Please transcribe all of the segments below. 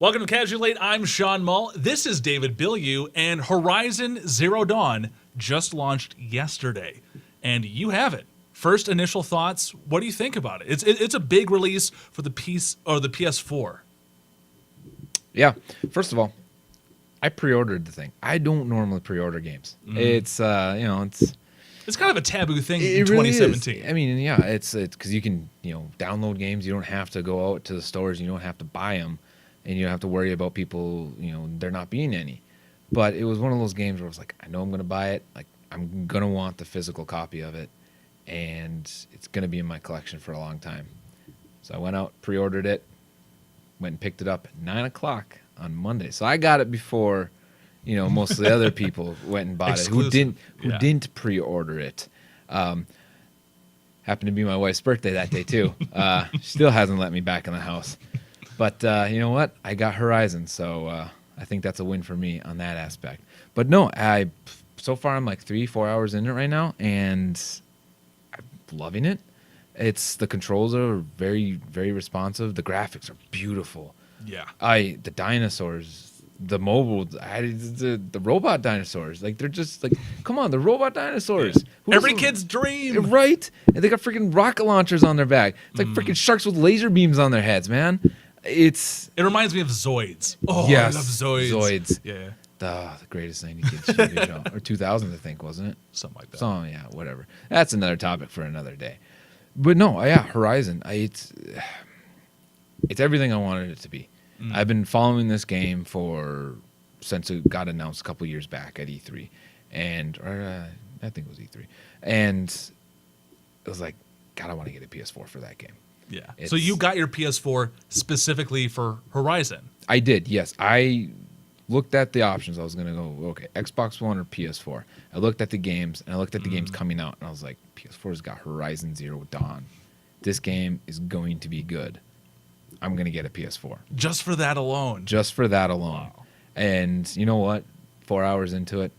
Welcome to Casually Late. I'm Sean Mull. This is David Bilyeu, and Horizon Zero Dawn just launched yesterday, and you have it. First initial thoughts. What do you think about it? It's a big release for the PS4. Yeah. First of all, I pre-ordered the thing. I don't normally pre-order games. It's It's kind of a taboo thing it in really 2017. is. I mean, yeah, it's because you can download games. You don't have to go out to the stores. You don't have to buy them, and you don't have to worry about people. There not being any. But it was one of those games where I was like, I know I'm gonna buy it. Like I'm gonna want the physical copy of it, and it's gonna be in my collection for a long time. So I went out, pre-ordered it, went and picked it up at 9 o'clock on Monday. So I got it before. Most of the other people went and bought it who didn't pre-order it. Happened to be my wife's birthday that day too. She still hasn't let me back in the house. But you know what? I got Horizon, so I think that's a win for me on that aspect. But no, so far I'm like 3-4 hours in it right now, and I'm loving it. The controls are very, very responsive. The graphics are beautiful. Yeah. The dinosaurs. The mobile, the robot dinosaurs, like they're just like, come on, the robot dinosaurs. Yeah. Every kid's dream, right? And they got freaking rocket launchers on their back. It's like freaking sharks with laser beams on their heads, man. It reminds me of Zoids. Oh, yes, I love Zoids. Zoids. Yeah, the greatest 90 kids TV show, or 2000s, I think, wasn't it? Something like that. So yeah, whatever. That's another topic for another day. But no, yeah, Horizon. It's everything I wanted it to be. I've been following this game since it got announced a couple years back at E3, I think it was E3, and it was like, God, I want to get a PS4 for that game. Yeah. So you got your PS4 specifically for Horizon? I did, yes. I looked at the options. I was going to go, okay, Xbox One or PS4. I looked at the games, and I looked at the games coming out, and I was like, PS4's got Horizon Zero Dawn. This game is going to be good. I'm going to get a PS4. Just for that alone? Just for that alone. Wow. And you know what? 4 hours into it,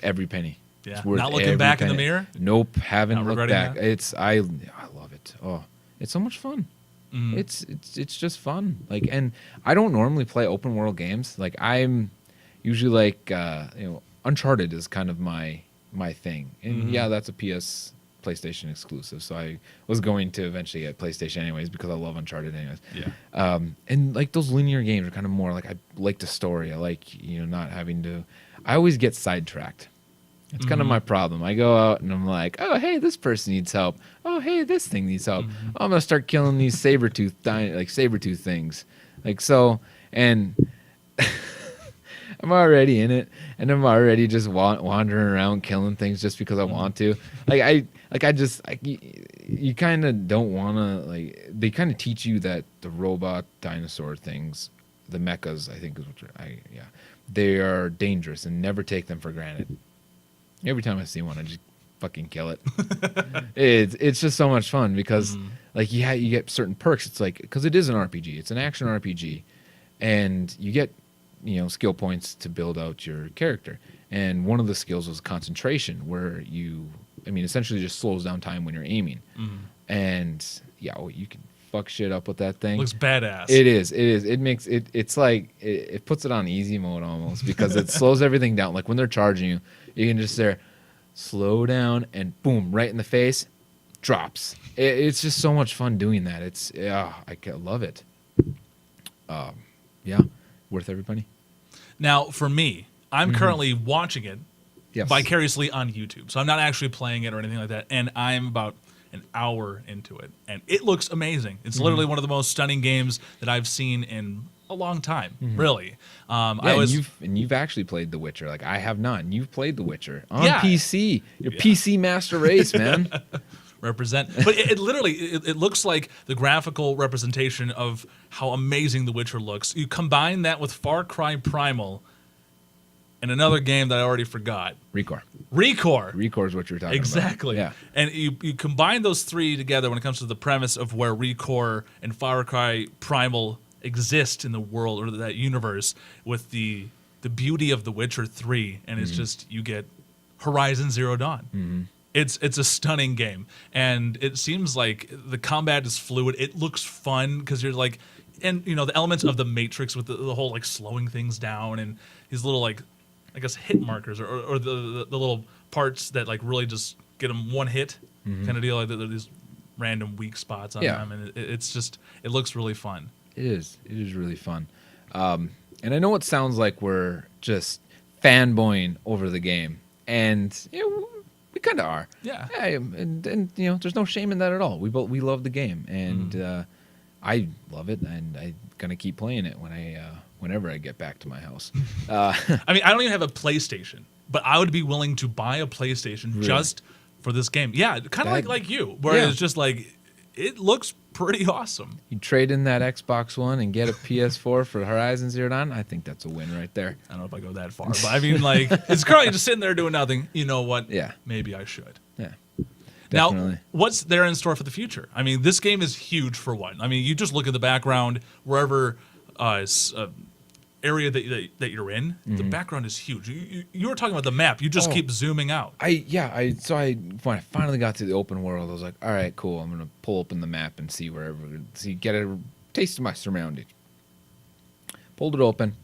every penny. Yeah. It's worth Not looking every back penny. in the mirror? Nope, haven't Not looked regretting back. that? I love it. Oh, it's so much fun. It's just fun. Like, and I don't normally play open world games. Like, I'm usually like Uncharted is kind of my thing. And yeah, that's a PlayStation exclusive, so I was going to eventually get PlayStation anyways because I love Uncharted anyways. Yeah. And like those linear games are kind of more like, I like the story. I like not having to. I always get sidetracked. It's kind of my problem. I go out and I'm like, oh hey, this person needs help. Oh hey, this thing needs help. Oh, I'm gonna start killing these saber-tooth things. Like so, and I'm already in it, and I'm already just wandering around killing things just because I want to. You kind of don't want to, like, they kind of teach you that the robot dinosaur things, the mechas, I think is what they are dangerous, and never take them for granted. Every time I see one, I just fucking kill it. It's just so much fun because you get certain perks. It's like, because it is an RPG, it's an action RPG, and you get skill points to build out your character. And one of the skills was concentration, where essentially just slows down time when you're aiming. And you can fuck shit up with that thing. Looks badass. It is. It makes it. It's like it puts it on easy mode almost because it slows everything down. Like when they're charging you, you can just slow down and boom, right in the face, drops. It's just so much fun doing that. I love it. Worth everybody. Now, for me, I'm currently watching it vicariously on YouTube. So I'm not actually playing it or anything like that. And I'm about an hour into it. And it looks amazing. It's literally one of the most stunning games that I've seen in a long time, really. You've actually played The Witcher. Like, I have not. And you've played The Witcher on Yeah. PC. You're PC master race, man. Represent. But it literally, it looks like the graphical representation of how amazing The Witcher looks. You combine that with Far Cry Primal and another game that I already forgot. Recore is what you're talking exactly. about. Yeah. And you combine those three together when it comes to the premise of where Recore and Far Cry Primal exist in the world, or that universe, with the beauty of The Witcher 3, and it's just, you get Horizon Zero Dawn. It's a stunning game, and it seems like the combat is fluid. It looks fun because you're like, and you know the elements of the Matrix with the whole like slowing things down and these little like, I guess hit markers or the little parts that like really just get them one hit kind of deal. Like these random weak spots on them, and it's just it looks really fun. It is really fun, and I know it sounds like we're just fanboying over the game, and you know, we kind of are. Yeah. And you know, there's no shame in that at all. We love the game, and I love it, and I'm gonna keep playing it whenever I get back to my house. I mean, I don't even have a PlayStation, but I would be willing to buy a PlayStation just for this game. Yeah, kind of like you, where it's just like it looks pretty awesome. You trade in that Xbox One and get a PS4 for Horizon Zero Dawn. I think that's a win right there. I don't know if I go that far, but I mean, like, it's currently just sitting there doing nothing. You know what? Yeah. Maybe I should. Yeah. Definitely. Now, what's there in store for the future? I mean, this game is huge for one. I mean, you just look at the background, wherever area that you're in, the background is huge. You were talking about the map. You just keep zooming out. So when I finally got to the open world, I was like, all right, cool. I'm gonna pull open the map and get a taste of my surroundings. Pulled it open.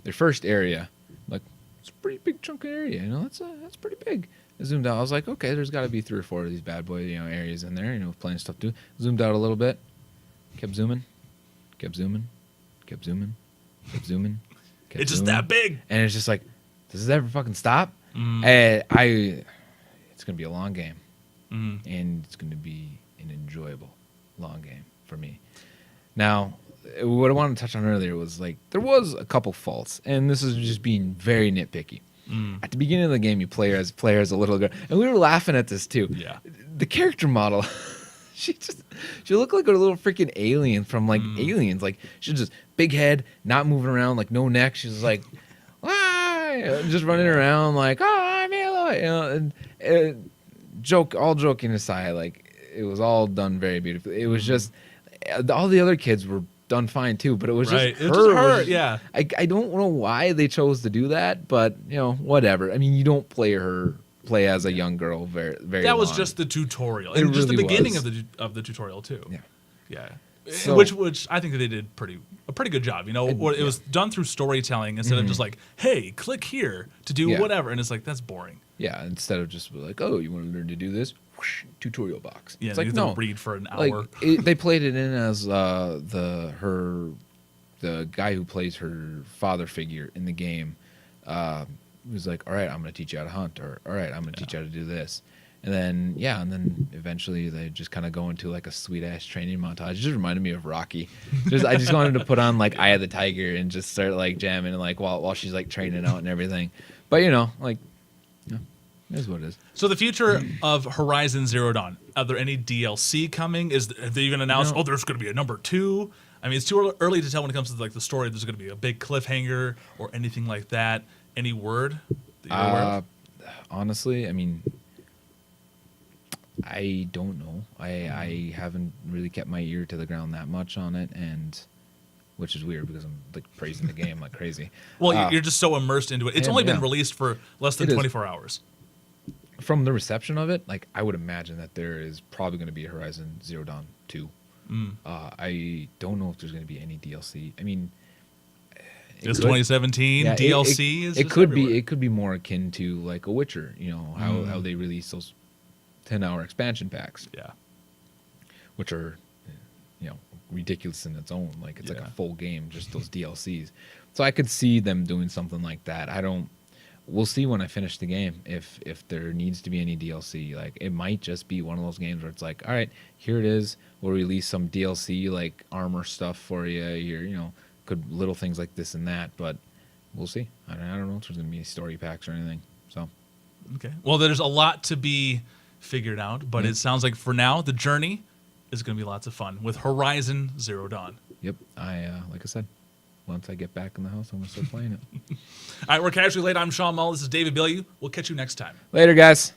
The first area, like, it's a pretty big chunk of area. You know, that's pretty big. I zoomed out. I was like, okay, there's got to be 3 or 4 of these bad boy, areas in there. Plenty of stuff to do. Zoomed out a little bit. Kept zooming. Kept zooming. Kept zooming. Kept zooming. It's just that big. And it's just like, does this ever fucking stop? It's gonna be a long game, and it's gonna be an enjoyable long game for me. Now, what I wanted to touch on earlier was like there was a couple faults, and this is just being very nitpicky. At the beginning of the game, you play as a little girl, and we were laughing at this too. Yeah, the character model. She looked like a little freaking alien from like Aliens. Like she's just big head, not moving around, like no neck. She's like, just running around like, oh, I'm Aloy. And all joking aside, like it was all done very beautifully. It was just all the other kids were done fine too, but it was just her. Yeah, I don't know why they chose to do that, but whatever. I mean, you don't play as a young girl very that was long. just the tutorial and just the beginning of the tutorial too. Yeah. So, which I think that they did a pretty good job. It was done through storytelling instead of just like, hey, click here to do whatever, and it's like that's boring. Yeah, instead of just like, oh, you want to learn to do this? Whoosh, tutorial box. Yeah, it's like no, read for an like, hour. They played it in as the guy who plays her father figure in the game. Was like, all right, I'm going to teach you how to hunt, or all right, I'm going to teach you how to do this. And then, eventually they just kind of go into like a sweet ass training montage. It just reminded me of Rocky. I just wanted to put on like Eye of the Tiger and just start like jamming and like while she's like training out and everything. But it is what it is. So the future of Horizon Zero Dawn, are there any DLC coming? Are they going to announce, there's going to be a number 2? I mean, it's too early to tell when it comes to like the story. There's going to be a big cliffhanger or anything like that. Any word that you're aware of? Honestly, I mean, I don't know. I haven't really kept my ear to the ground that much on it, and which is weird because I'm like praising the game like crazy. Well, you're just so immersed into it. It's only been released for less than 24 hours. From the reception of it, like I would imagine that there is probably going to be a Horizon Zero Dawn 2. I don't know if there's going to be any DLC. I mean, it's 2017 DLC. It could be. It could be more akin to like a Witcher. How they release those 10-hour expansion packs. Yeah, which are ridiculous in its own. Like it's like a full game, just those DLCs. So I could see them doing something like that. We'll see when I finish the game if there needs to be any DLC. Like it might just be one of those games where it's like, all right, here it is. We'll release some DLC like armor stuff for you. Here, could little things like this and that, but we'll see. I don't know if there's going to be any story packs or anything. So, okay. Well, there's a lot to be figured out, but it sounds like for now the journey is going to be lots of fun with Horizon Zero Dawn. Yep. Like I said, once I get back in the house, I'm going to start playing it. All right, we're Casually Late. I'm Sean Mull. This is David Bilyeu. We'll catch you next time. Later, guys.